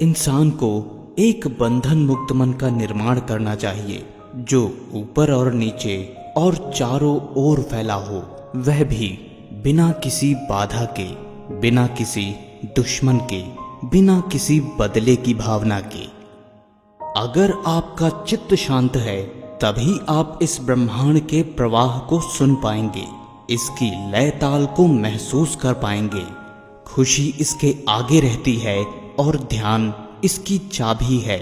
इंसान को एक बंधन मुक्त मन का निर्माण करना चाहिए जो ऊपर और नीचे और चारों ओर फैला हो, वह भी बिना किसी बाधा के, बिना किसी दुश्मन के, बिना किसी बदले की भावना के। अगर आपका चित्त शांत है तभी आप इस ब्रह्मांड के प्रवाह को सुन पाएंगे, इसकी लय ताल को महसूस कर पाएंगे। खुशी इसके आगे रहती है और ध्यान इसकी चाबी है।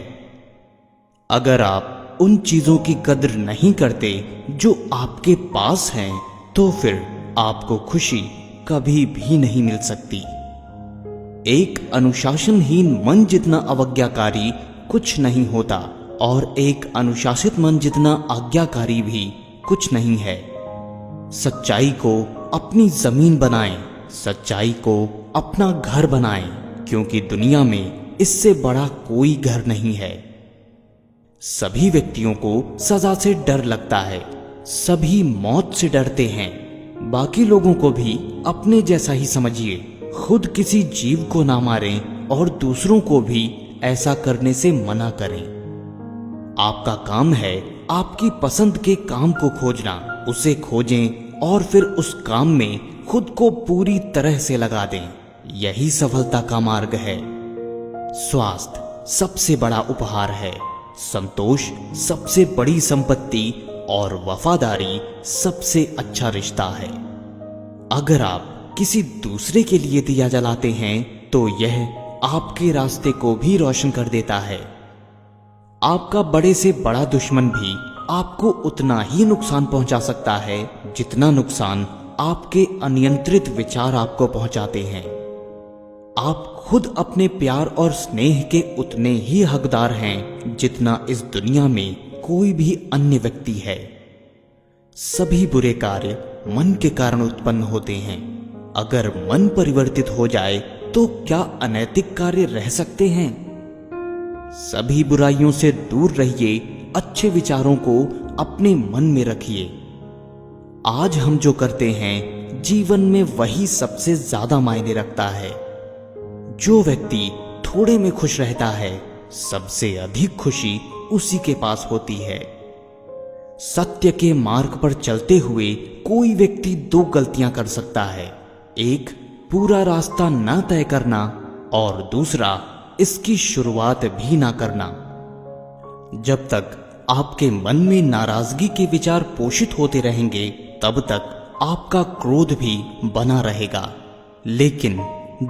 अगर आप उन चीजों की कद्र नहीं करते जो आपके पास हैं, तो फिर आपको खुशी कभी भी नहीं मिल सकती। एक अनुशासनहीन मन जितना अवज्ञाकारी कुछ नहीं होता और एक अनुशासित मन जितना आज्ञाकारी भी कुछ नहीं है। सच्चाई को अपनी जमीन बनाएं, सच्चाई को अपना घर बनाएं, क्योंकि दुनिया में इससे बड़ा कोई घर नहीं है। सभी व्यक्तियों को सजा से डर लगता है, सभी मौत से डरते हैं। बाकी लोगों को भी अपने जैसा ही समझिए। खुद किसी जीव को ना मारें और दूसरों को भी ऐसा करने से मना करें। आपका काम है आपकी पसंद के काम को खोजना, उसे खोजें और फिर उस काम में खुद को पूरी तरह से लगा दें। यही सफलता का मार्ग है। स्वास्थ्य सबसे बड़ा उपहार है, संतोष सबसे बड़ी संपत्ति और वफादारी सबसे अच्छा रिश्ता है। अगर आप किसी दूसरे के लिए दिया जलाते हैं तो यह आपके रास्ते को भी रोशन कर देता है। आपका बड़े से बड़ा दुश्मन भी आपको उतना ही नुकसान पहुंचा सकता है जितना नुकसान आपके अनियंत्रित विचार आपको पहुंचाते हैं। आप खुद अपने प्यार और स्नेह के उतने ही हकदार हैं जितना इस दुनिया में कोई भी अन्य व्यक्ति है। सभी बुरे कार्य मन के कारण उत्पन्न होते हैं। अगर मन परिवर्तित हो जाए तो क्या अनैतिक कार्य रह सकते हैं? सभी बुराइयों से दूर रहिए, अच्छे विचारों को अपने मन में रखिए। आज हम जो करते हैं जीवन में वही सबसे ज्यादा मायने रखता है। जो व्यक्ति थोड़े में खुश रहता है, सबसे अधिक खुशी उसी के पास होती है। सत्य के मार्ग पर चलते हुए कोई व्यक्ति दो गलतियां कर सकता है, एक पूरा रास्ता ना तय करना और दूसरा इसकी शुरुआत भी ना करना। जब तक आपके मन में नाराजगी के विचार पोषित होते रहेंगे तब तक आपका क्रोध भी बना रहेगा, लेकिन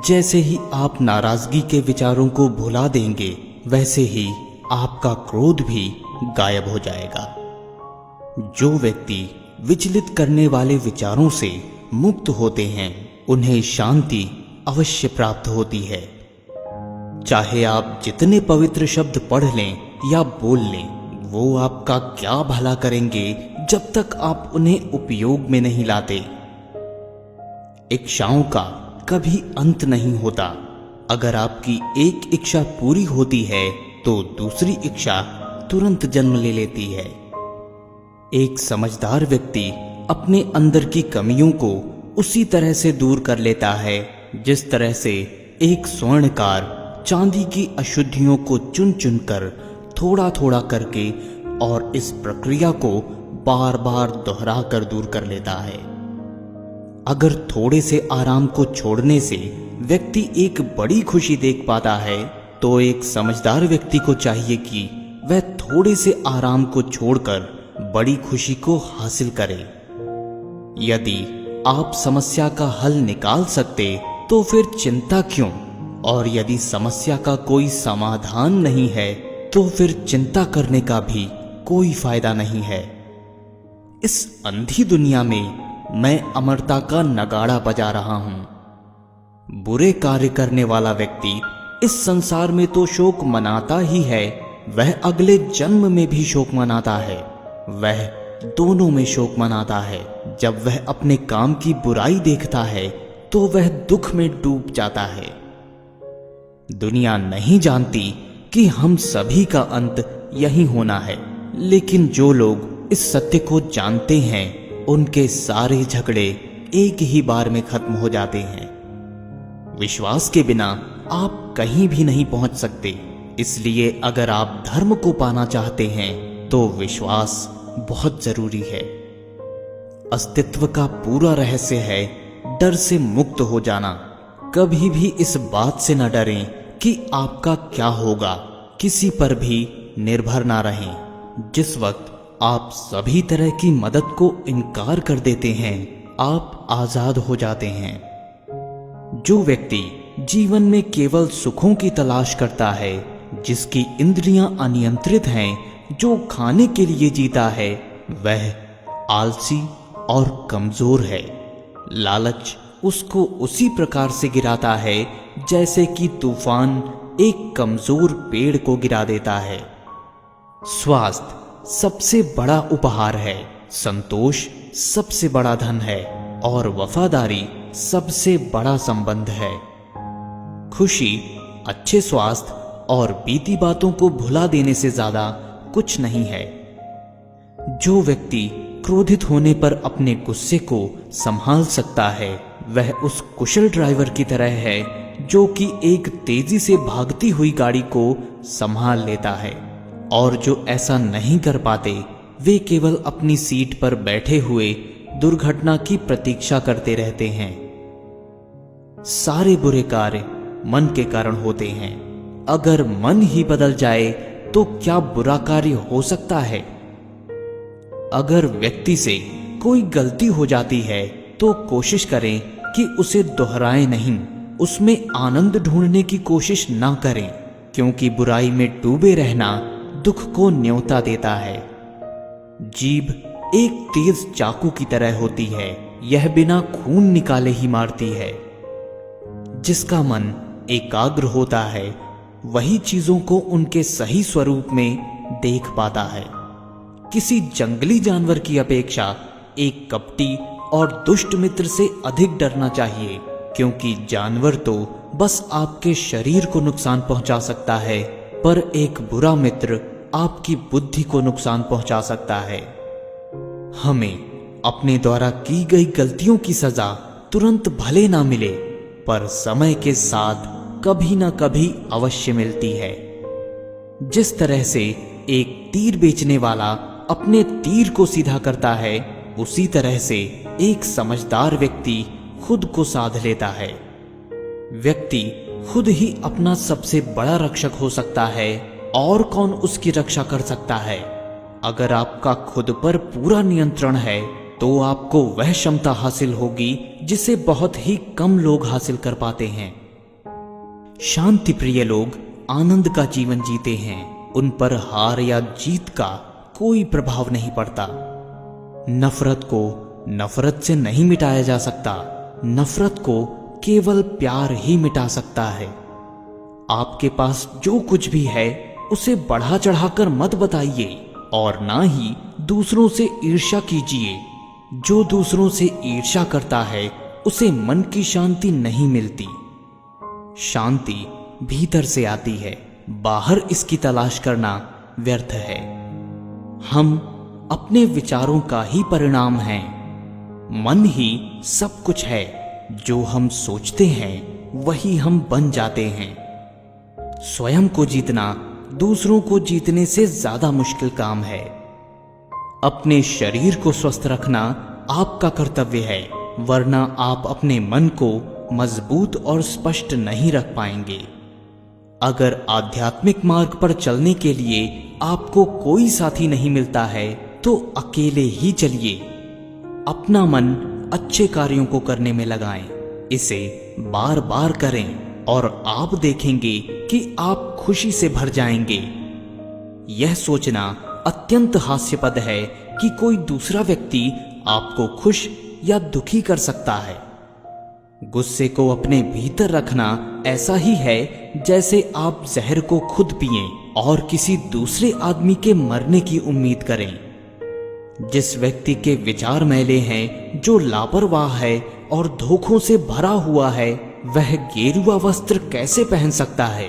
जैसे ही आप नाराजगी के विचारों को भुला देंगे वैसे ही आपका क्रोध भी गायब हो जाएगा। जो व्यक्ति विचलित करने वाले विचारों से मुक्त होते हैं उन्हें शांति अवश्य प्राप्त होती है। चाहे आप जितने पवित्र शब्द पढ़ लें या बोल लें, वो आपका क्या भला करेंगे जब तक आप उन्हें उपयोग में नहीं लाते। इच्छाओं का कभी अंत नहीं होता। अगर आपकी एक इच्छा पूरी होती है तो दूसरी इच्छा तुरंत जन्म ले लेती है। एक समझदार व्यक्ति अपने अंदर की कमियों को उसी तरह से दूर कर लेता है जिस तरह से एक स्वर्णकार चांदी की अशुद्धियों को चुन चुन कर थोड़ा थोड़ा करके और इस प्रक्रिया को बार बार दोहरा कर दूर कर लेता है। अगर थोड़े से आराम को छोड़ने से व्यक्ति एक बड़ी खुशी देख पाता है तो एक समझदार व्यक्ति को चाहिए कि वह थोड़े से आराम को छोड़कर बड़ी खुशी को हासिल करे। यदि आप समस्या का हल निकाल सकते तो फिर चिंता क्यों, और यदि समस्या का कोई समाधान नहीं है तो फिर चिंता करने का भी कोई फायदा नहीं है। इस अंधी दुनिया में मैं अमरता का नगाड़ा बजा रहा हूं। बुरे कार्य करने वाला व्यक्ति इस संसार में तो शोक मनाता ही है, वह अगले जन्म में भी शोक मनाता है। वह दोनों में शोक मनाता है। जब वह अपने काम की बुराई देखता है तो वह दुख में डूब जाता है। दुनिया नहीं जानती कि हम सभी का अंत यही होना है, लेकिन जो लोग इस सत्य को जानते हैं उनके सारे झगड़े एक ही बार में खत्म हो जाते हैं। विश्वास के बिना आप कहीं भी नहीं पहुंच सकते। इसलिए अगर आप धर्म को पाना चाहते हैं तो विश्वास बहुत जरूरी है। अस्तित्व का पूरा रहस्य है डर से मुक्त हो जाना। कभी भी इस बात से न डरें कि आपका क्या होगा। किसी पर भी निर्भर ना रहें। जिस वक्त आप सभी तरह की मदद को इनकार कर देते हैं, आप आजाद हो जाते हैं। जो व्यक्ति जीवन में केवल सुखों की तलाश करता है, जिसकी इंद्रियां अनियंत्रित हैं, जो खाने के लिए जीता है, वह आलसी और कमजोर है। लालच उसको उसी प्रकार से गिराता है जैसे कि तूफान एक कमजोर पेड़ को गिरा देता है। स्वास्थ्य सबसे बड़ा उपहार है, संतोष सबसे बड़ा धन है और वफादारी सबसे बड़ा संबंध है। खुशी अच्छे स्वास्थ्य और बीती बातों को भुला देने से ज्यादा कुछ नहीं है। जो व्यक्ति क्रोधित होने पर अपने गुस्से को संभाल सकता है, वह उस कुशल ड्राइवर की तरह है जो कि एक तेजी से भागती हुई गाड़ी को संभाल लेता है। और जो ऐसा नहीं कर पाते, वे केवल अपनी सीट पर बैठे हुए दुर्घटना की प्रतीक्षा करते रहते हैं। सारे बुरे कार्य मन के कारण होते हैं। अगर मन ही बदल जाए तो क्या बुरा कार्य हो सकता है? अगर व्यक्ति से कोई गलती हो जाती है तो कोशिश करें कि उसे दोहराएं नहीं, उसमें आनंद ढूंढने की कोशिश ना करें, क्योंकि बुराई में डूबे रहना दुख को न्योता देता है। जीभ एक तेज चाकू की तरह होती है, यह बिना खून निकाले ही मारती है। जिसका मन एकाग्र होता है, वही चीजों को उनके सही स्वरूप में देख पाता है। किसी जंगली जानवर की अपेक्षा एक कपटी और दुष्ट मित्र से अधिक डरना चाहिए, क्योंकि जानवर तो बस आपके शरीर को नुकसान पहुंचा सकता है, पर एक बुरा मित्र आपकी बुद्धि को नुकसान पहुंचा सकता है। हमें अपने द्वारा की गई गलतियों की सजा तुरंत भले ना मिले, पर समय के साथ कभी ना कभी अवश्य मिलती है। जिस तरह से एक तीर बेचने वाला अपने तीर को सीधा करता है, उसी तरह से एक समझदार व्यक्ति खुद को साध लेता है। व्यक्ति खुद ही अपना सबसे बड़ा रक्षक हो सकता है, और कौन उसकी रक्षा कर सकता है? अगर आपका खुद पर पूरा नियंत्रण है तो आपको वह क्षमता हासिल होगी जिसे बहुत ही कम लोग हासिल कर पाते हैं। शांति प्रिय लोग आनंद का जीवन जीते हैं। उन पर हार या जीत का कोई प्रभाव नहीं पड़ता। नफरत को नफरत से नहीं मिटाया जा सकता। नफरत को केवल प्यार ही मिटा सकता है। आपके पास जो कुछ भी है उसे बढ़ा चढ़ाकर मत बताइए, और ना ही दूसरों से ईर्ष्या कीजिए। जो दूसरों से ईर्ष्या करता है उसे मन की शांति नहीं मिलती। शांति भीतर से आती है, बाहर इसकी तलाश करना व्यर्थ है। हम अपने विचारों का ही परिणाम हैं। मन ही सब कुछ है। जो हम सोचते हैं वही हम बन जाते हैं। स्वयं को जीतना दूसरों को जीतने से ज्यादा मुश्किल काम है। अपने शरीर को स्वस्थ रखना आपका कर्तव्य है, वरना आप अपने मन को मजबूत और स्पष्ट नहीं रख पाएंगे। अगर आध्यात्मिक मार्ग पर चलने के लिए आपको कोई साथी नहीं मिलता है तो अकेले ही चलिए। अपना मन अच्छे कार्यों को करने में लगाएं। इसे बार बार करें और आप देखेंगे कि आप खुशी से भर जाएंगे। यह सोचना अत्यंत हास्यपद है कि कोई दूसरा व्यक्ति आपको खुश या दुखी कर सकता है। गुस्से को अपने भीतर रखना ऐसा ही है जैसे आप जहर को खुद पिएं और किसी दूसरे आदमी के मरने की उम्मीद करें। जिस व्यक्ति के विचार मैले हैं, जो लापरवाह है और धोखों से भरा हुआ है, वह गेरुआ वस्त्र कैसे पहन सकता है?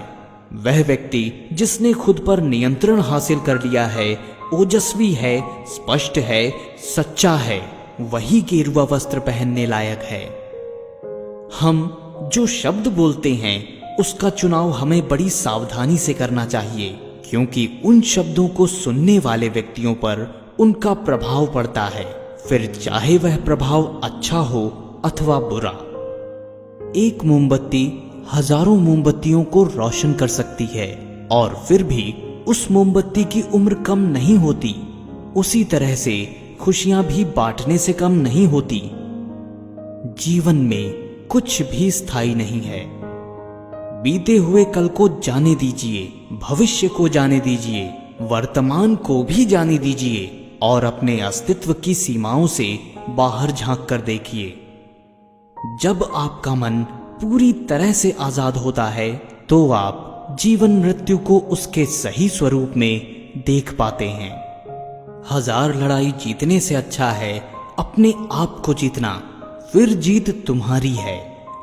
वह व्यक्ति जिसने खुद पर नियंत्रण हासिल कर लिया है, ओजस्वी है, स्पष्ट है, सच्चा है, वही गेरुआ वस्त्र पहनने लायक है। हम जो शब्द बोलते हैं उसका चुनाव हमें बड़ी सावधानी से करना चाहिए, क्योंकि उन शब्दों को सुनने वाले व्यक्तियों पर उनका प्रभाव पड़ता है, फिर चाहे वह प्रभाव अच्छा हो अथवा बुरा। एक मोमबत्ती हजारों मोमबत्तियों को रोशन कर सकती है और फिर भी उस मोमबत्ती की उम्र कम नहीं होती। उसी तरह से खुशियां भी बांटने से कम नहीं होती। जीवन में कुछ भी स्थायी नहीं है। बीते हुए कल को जाने दीजिए, भविष्य को जाने दीजिए, वर्तमान को भी जाने दीजिए और अपने अस्तित्व की सीमाओं से बाहर झांक कर देखिए। जब आपका मन पूरी तरह से आजाद होता है तो आप जीवन मृत्यु को उसके सही स्वरूप में देख पाते हैं। हजार लड़ाई जीतने से अच्छा है अपने आप को जीतना, फिर जीत तुम्हारी है।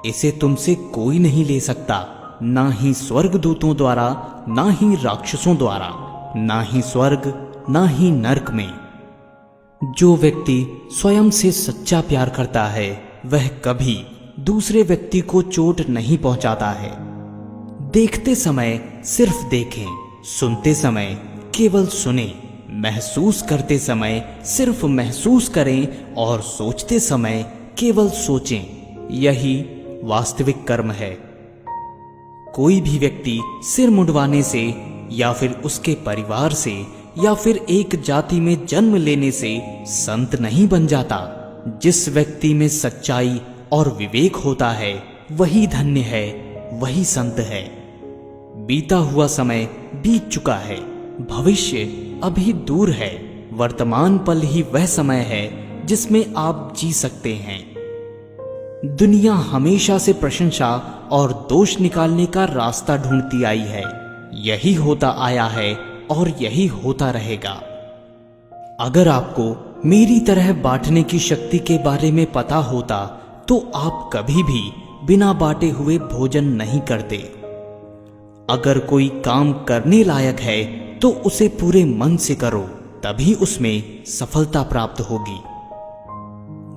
इसे तुमसे कोई नहीं ले सकता, ना ही स्वर्गदूतों द्वारा, ना ही राक्षसों द्वारा, ना ही स्वर्ग, ना ही नरक में। जो व्यक्ति स्वयं से सच्चा प्यार करता है वह कभी दूसरे व्यक्ति को चोट नहीं पहुंचाता है। देखते समय सिर्फ देखें, सुनते समय केवल सुने, महसूस करते समय सिर्फ महसूस करें और सोचते समय केवल सोचें। यही वास्तविक कर्म है। कोई भी व्यक्ति सिर मुंडवाने से या फिर उसके परिवार से या फिर एक जाति में जन्म लेने से संत नहीं बन जाता। जिस व्यक्ति में सच्चाई और विवेक होता है वही धन्य है, वही संत है। बीता हुआ समय बीत चुका है, भविष्य अभी दूर है। वर्तमान पल ही वह समय है जिसमें आप जी सकते हैं। दुनिया हमेशा से प्रशंसा और दोष निकालने का रास्ता ढूंढती आई है। यही होता आया है और यही होता रहेगा। अगर आपको मेरी तरह बांटने की शक्ति के बारे में पता होता तो आप कभी भी बिना बांटे हुए भोजन नहीं करते। अगर कोई काम करने लायक है तो उसे पूरे मन से करो, तभी उसमें सफलता प्राप्त होगी।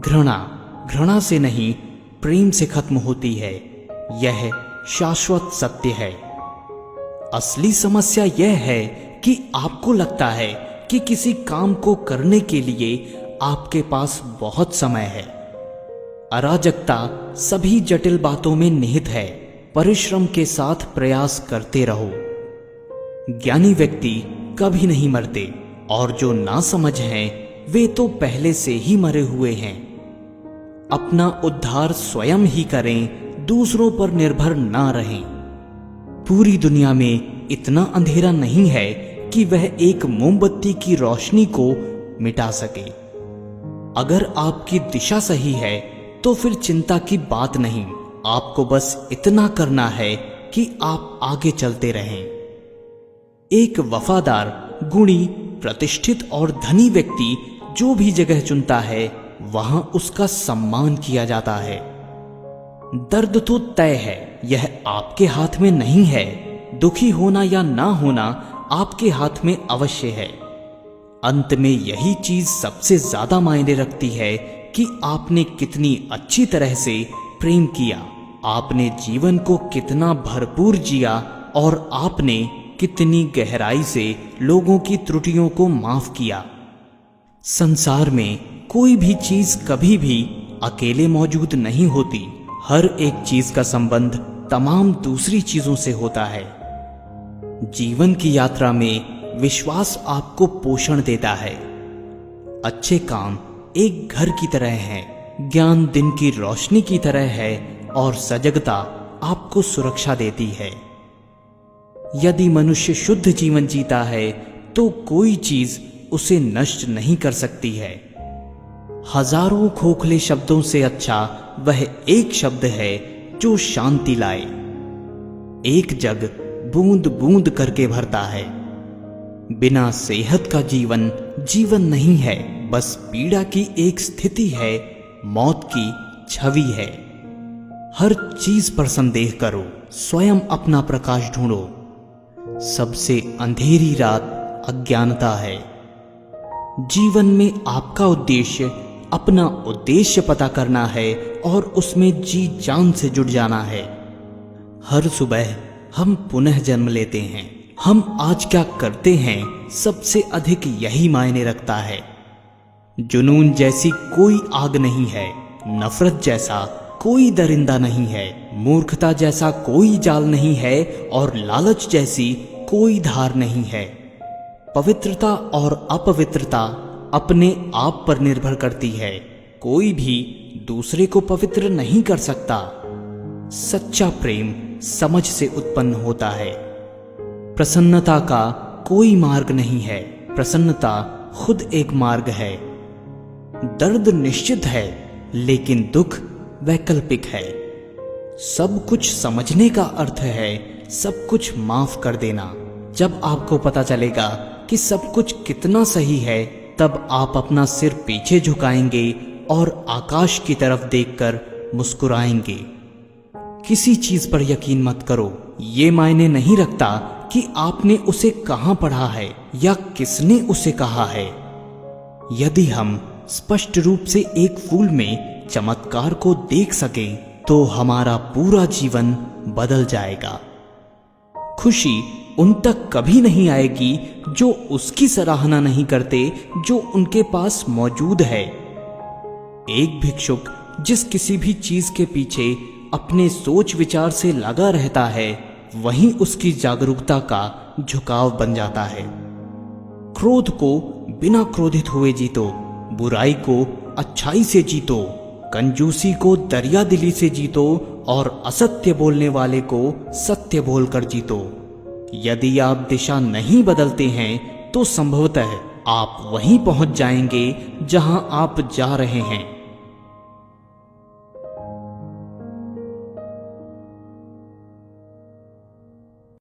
घृणा से नहीं, प्रेम से खत्म होती है। यह शाश्वत सत्य है। असली समस्या यह है कि आपको लगता है कि किसी काम को करने के लिए आपके पास बहुत समय है। अराजकता सभी जटिल बातों में निहित है। परिश्रम के साथ प्रयास करते रहो। ज्ञानी व्यक्ति कभी नहीं मरते और जो नासमझ हैं वे तो पहले से ही मरे हुए हैं। अपना उद्धार स्वयं ही करें, दूसरों पर निर्भर ना रहें। पूरी दुनिया में इतना अंधेरा नहीं है कि वह एक मोमबत्ती की रोशनी को मिटा सके। अगर आपकी दिशा सही है तो फिर चिंता की बात नहीं। आपको बस इतना करना है कि आप आगे चलते रहें। एक वफादार, गुणी, प्रतिष्ठित और धनी व्यक्ति जो भी जगह चुनता है वहां उसका सम्मान किया जाता है। दर्द तो तय है, यह आपके हाथ में नहीं है। दुखी होना या ना होना आपके हाथ में अवश्य है। अंत में यही चीज सबसे ज्यादा मायने रखती है कि आपने कितनी अच्छी तरह से प्रेम किया, आपने जीवन को कितना भरपूर जिया और आपने कितनी गहराई से लोगों की त्रुटियों को माफ किया। संसार में कोई भी चीज कभी भी अकेले मौजूद नहीं होती। हर एक चीज का संबंध तमाम दूसरी चीजों से होता है। जीवन की यात्रा में विश्वास आपको पोषण देता है। अच्छे काम एक घर की तरह है, ज्ञान दिन की रोशनी की तरह है और सजगता आपको सुरक्षा देती है। यदि मनुष्य शुद्ध जीवन जीता है तो कोई चीज उसे नष्ट नहीं कर सकती है। हजारों खोखले शब्दों से अच्छा वह एक शब्द है जो शांति लाए। एक जग बूंद बूंद करके भरता है। बिना सेहत का जीवन जीवन नहीं है, बस पीड़ा की एक स्थिति है, मौत की छवि है। हर चीज पर संदेह करो, स्वयं अपना प्रकाश ढूंढो। सबसे अंधेरी रात अज्ञानता है। जीवन में आपका उद्देश्य अपना उद्देश्य पता करना है और उसमें जी जान से जुट जाना है। हर सुबह हम पुनः जन्म लेते हैं। हम आज क्या करते हैं सबसे अधिक यही मायने रखता है। जुनून जैसी कोई आग नहीं है, नफरत जैसा कोई दरिंदा नहीं है, मूर्खता जैसा कोई जाल नहीं है और लालच जैसी कोई धार नहीं है। पवित्रता और अपवित्रता अपने आप पर निर्भर करती है। कोई भी दूसरे को पवित्र नहीं कर सकता। सच्चा प्रेम समझ से उत्पन्न होता है। प्रसन्नता का कोई मार्ग नहीं है, प्रसन्नता खुद एक मार्ग है। दर्द निश्चित है लेकिन दुख वैकल्पिक है। सब कुछ समझने का अर्थ है सब कुछ माफ कर देना। जब आपको पता चलेगा कि सब कुछ कितना सही है, तब आप अपना सिर पीछे झुकाएंगे और आकाश की तरफ देखकर मुस्कुराएंगे। किसी चीज पर यकीन मत करो। ये मायने नहीं रखता कि आपने उसे कहां पढ़ा है या किसने उसे कहा है। यदि हम स्पष्ट रूप से एक फूल में चमत्कार को देख सकें तो हमारा पूरा जीवन बदल जाएगा। खुशी उन तक कभी नहीं आएगी जो उसकी सराहना नहीं करते जो उनके पास मौजूद है। एक भिक्षुक जिस किसी भी चीज के पीछे अपने सोच विचार से लगा रहता है, वहीं उसकी जागरूकता का झुकाव बन जाता है। क्रोध को बिना क्रोधित हुए जीतो, बुराई को अच्छाई से जीतो, कंजूसी को दरियादिली से जीतो और असत्य बोलने वाले को सत्य बोलकर जीतो। यदि आप दिशा नहीं बदलते हैं तो संभवतः आप वहीं पहुंच जाएंगे जहां आप जा रहे हैं।